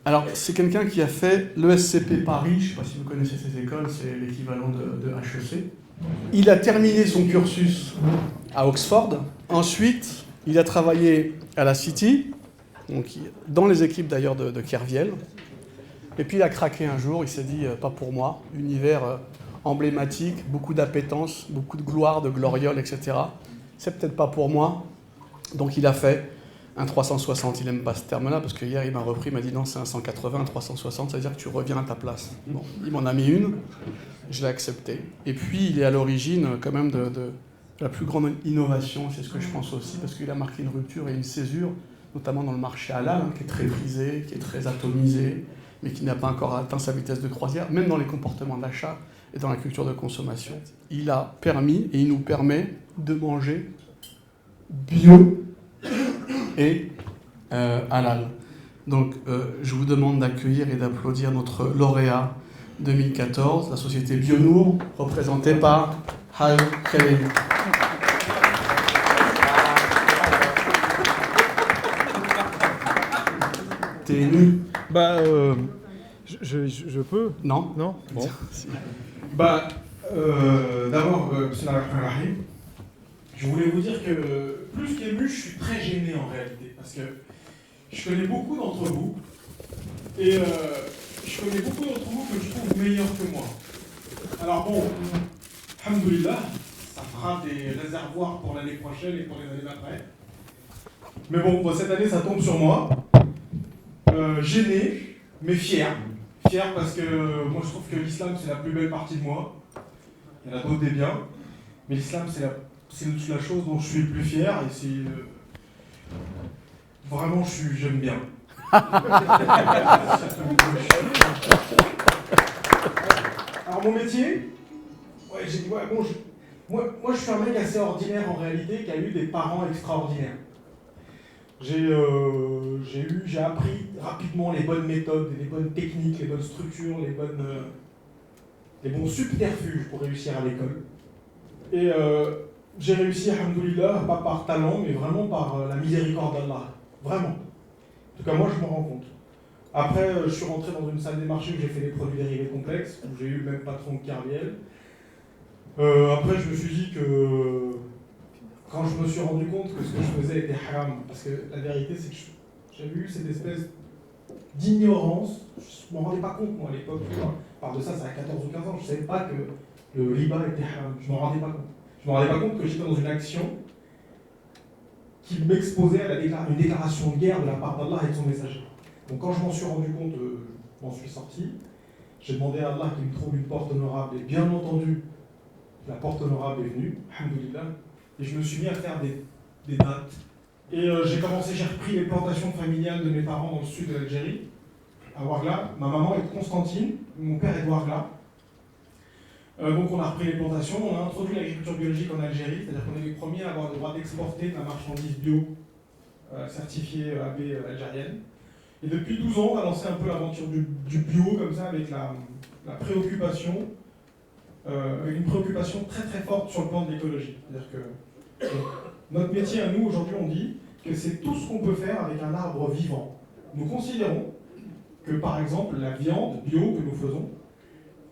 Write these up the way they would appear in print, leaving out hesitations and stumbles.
Alors, c'est quelqu'un qui a fait l'ESCP Paris, je ne sais pas si vous connaissez ces écoles, c'est l'équivalent de HEC. Il a terminé son cursus à Oxford. Ensuite, il a travaillé à la City, donc dans les équipes d'ailleurs de Kerviel. Et puis il a craqué un jour, il s'est dit pas pour moi, univers emblématique, beaucoup d'appétence, beaucoup de gloire, de gloriole, etc. C'est peut-être pas pour moi. Donc il a fait un 360, il n'aime pas ce terme-là, parce que hier il m'a repris, il m'a dit non, c'est un 180, un 360, ça veut dire que tu reviens à ta place. Bon, il m'en a mis une, je l'ai accepté. Et puis il est à l'origine quand même de la plus grande innovation, c'est ce que je pense aussi, parce qu'il a marqué une rupture et une césure, notamment dans le marché halal, qui est très brisé, qui est très atomisé, mais qui n'a pas encore atteint sa vitesse de croisière, même dans les comportements d'achat et dans la culture de consommation. Il a permis, et il nous permet, de manger bio et halal. Donc, je vous demande d'accueillir et d'applaudir notre lauréat 2014, la société Bionour, représentée par Hal Khaled. T'es ému? Bah, je peux. Non. Non. Bon. Bah, d'abord, je voulais vous dire que plus qu'ému, je suis très gêné en réalité, parce que je connais beaucoup d'entre vous, et je connais beaucoup d'entre vous que je trouve meilleurs que moi. Alors bon, alhamdoulilah, ça fera des réservoirs pour l'année prochaine et pour les années d'après. Mais bon, cette année, ça tombe sur moi. Gêné, mais fier. Fier parce que moi, je trouve que l'islam, c'est la plus belle partie de moi. Il y en a d'autres des biens. Mais l'islam, c'est la chose dont je suis le plus fier. Et c'est... Vraiment, j'aime bien. Alors, mon métier, j'ai dit, moi, je suis un mec assez ordinaire en réalité, qui a eu des parents extraordinaires. J'ai appris rapidement les bonnes méthodes, les bonnes techniques, les bonnes structures, les bons subterfuges pour réussir à l'école. Et j'ai réussi, alhamdoulilah, pas par talent, mais vraiment par la miséricorde d'Allah. Vraiment. En tout cas, moi, je m'en rends compte. Après, je suis rentré dans une salle des marchés où j'ai fait des produits dérivés complexes, où j'ai eu le même patron que Kerviel. Après, je me suis dit que quand je me suis rendu compte que ce que je faisais était haram, parce que la vérité, c'est que j'avais eu cette espèce d'ignorance, je ne m'en rendais pas compte, moi, à l'époque. Par de ça a 14 ou 15 ans, je ne savais pas que le riba était haram, je ne m'en rendais pas compte. Je ne me rendais pas compte que j'étais dans une action qui m'exposait à une déclaration de guerre de la part d'Allah et de son messager. Donc quand je m'en suis rendu compte, je m'en suis sorti. J'ai demandé à Allah qu'il me trouve une porte honorable, et bien entendu, la porte honorable est venue, alhamdoulilah, et je me suis mis à faire des dates. Et j'ai repris les plantations familiales de mes parents dans le sud de l'Algérie, à Ouargla. Ma maman est de Constantine, mon père est de Ouargla. Donc on a repris les plantations, on a introduit l'agriculture biologique en Algérie, c'est-à-dire qu'on est les premiers à avoir le droit d'exporter de la marchandise bio certifiée AB algérienne. Et depuis 12 ans, on a lancé un peu l'aventure du bio comme ça, avec la préoccupation, une préoccupation très très forte sur le plan de l'écologie. C'est-à-dire que notre métier à nous, aujourd'hui, on dit que c'est tout ce qu'on peut faire avec un arbre vivant. Nous considérons que, par exemple, la viande bio que nous faisons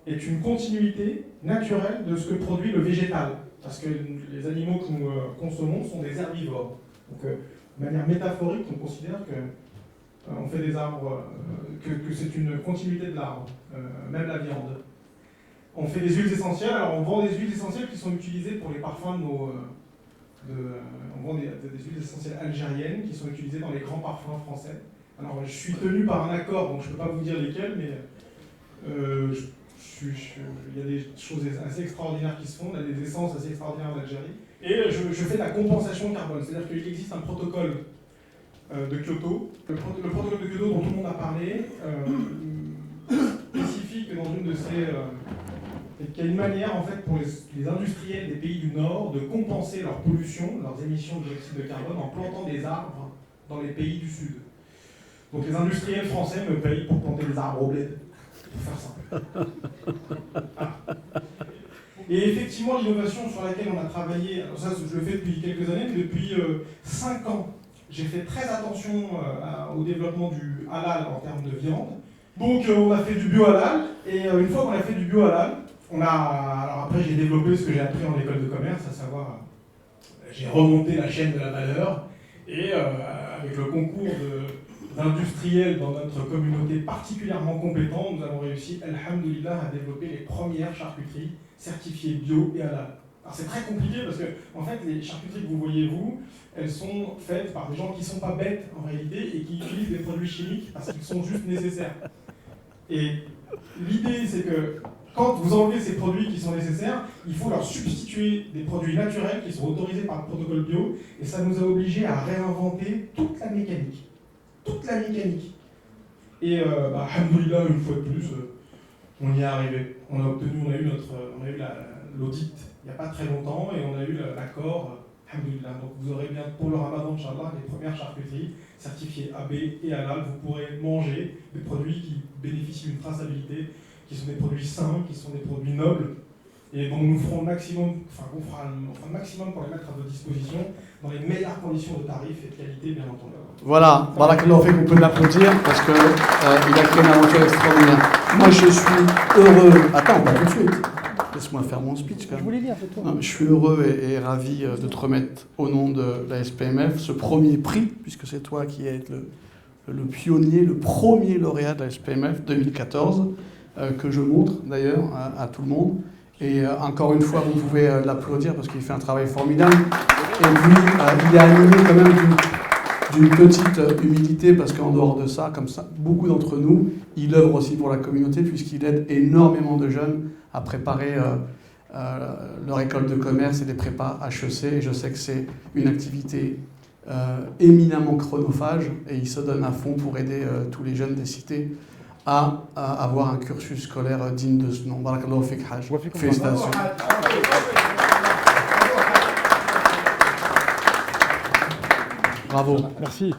est une continuité naturelle de ce que produit le végétal. Parce que les animaux que nous consommons sont des herbivores. Donc, de manière métaphorique, on considère qu'on fait des arbres, que c'est une continuité de l'arbre, même la viande. On fait des huiles essentielles, alors on vend des huiles essentielles qui sont utilisées pour les parfums de nos... on vend des huiles essentielles algériennes qui sont utilisées dans les grands parfums français. Alors je suis tenu par un accord, donc je ne peux pas vous dire lesquels, mais il y a des choses assez extraordinaires qui se font, il y a des essences assez extraordinaires en Algérie. Et je fais de la compensation carbone, c'est-à-dire qu'il existe un protocole de Kyoto. Le protocole de Kyoto dont tout le monde a parlé spécifie que dans une de ces... qu'il y a une manière en fait pour les industriels des pays du Nord de compenser leur pollution, leurs émissions de dioxyde de carbone en plantant des arbres dans les pays du Sud. Donc les industriels français me payent pour planter des arbres au bled, pour faire simple. Et effectivement, l'innovation sur laquelle on a travaillé, alors ça je le fais depuis quelques années, mais depuis 5 ans, j'ai fait très attention au développement du halal en termes de viande. Donc on a fait du bio halal, et une fois qu'on a fait du bio halal, alors après j'ai développé ce que j'ai appris en école de commerce, à savoir, j'ai remonté la chaîne de la valeur, et avec le concours d'industriels dans notre communauté particulièrement compétents, nous avons réussi, alhamdoulilah, à développer les premières charcuteries certifiées bio et halal. Alors c'est très compliqué parce que, en fait, les charcuteries que vous voyez, elles sont faites par des gens qui ne sont pas bêtes en réalité et qui utilisent des produits chimiques parce qu'ils sont juste nécessaires. Et l'idée, c'est que quand vous enlevez ces produits qui sont nécessaires, il faut leur substituer des produits naturels qui sont autorisés par le protocole bio, et ça nous a obligés à réinventer toute la mécanique. Toute la mécanique. Et alhamdoulilah, une fois de plus, on y est arrivé. On a eu l'audit il n'y a pas très longtemps, et on a eu l'accord, alhamdoulilah. Donc vous aurez bien pour le ramadan, Inch'Allah, les premières charcuteries certifiées AB et halal. Vous pourrez manger des produits qui bénéficient d'une traçabilité, qui sont des produits sains, qui sont des produits nobles, et dont nous ferons le maximum, on fera le maximum pour les mettre à votre disposition dans les meilleures conditions de tarifs et de qualité, bien entendu. Voilà, Barakallahu Fik, on peut l'applaudir parce qu'il a fait une aventure extraordinaire. Moi, je suis heureux. Attends, pas tout de suite. Laisse-moi faire mon speech quand même. Je voulais lire, c'est toi. Non, je suis heureux et ravi de te remettre au nom de la SPMF ce premier prix, puisque c'est toi qui es le pionnier, le premier lauréat de la SPMF 2014, que je montre d'ailleurs à tout le monde. Et encore une fois, vous pouvez l'applaudir parce qu'il fait un travail formidable. Et puis, il est animé quand même d'une petite humilité, parce qu'en dehors de ça, comme ça, beaucoup d'entre nous, il œuvre aussi pour la communauté, puisqu'il aide énormément de jeunes à préparer leur école de commerce et des prépas HEC. Et je sais que c'est une activité éminemment chronophage, et il se donne à fond pour aider tous les jeunes des cités à avoir un cursus scolaire digne de ce nom. Barakallahu fik, Haj. Félicitations. Bravo. Merci.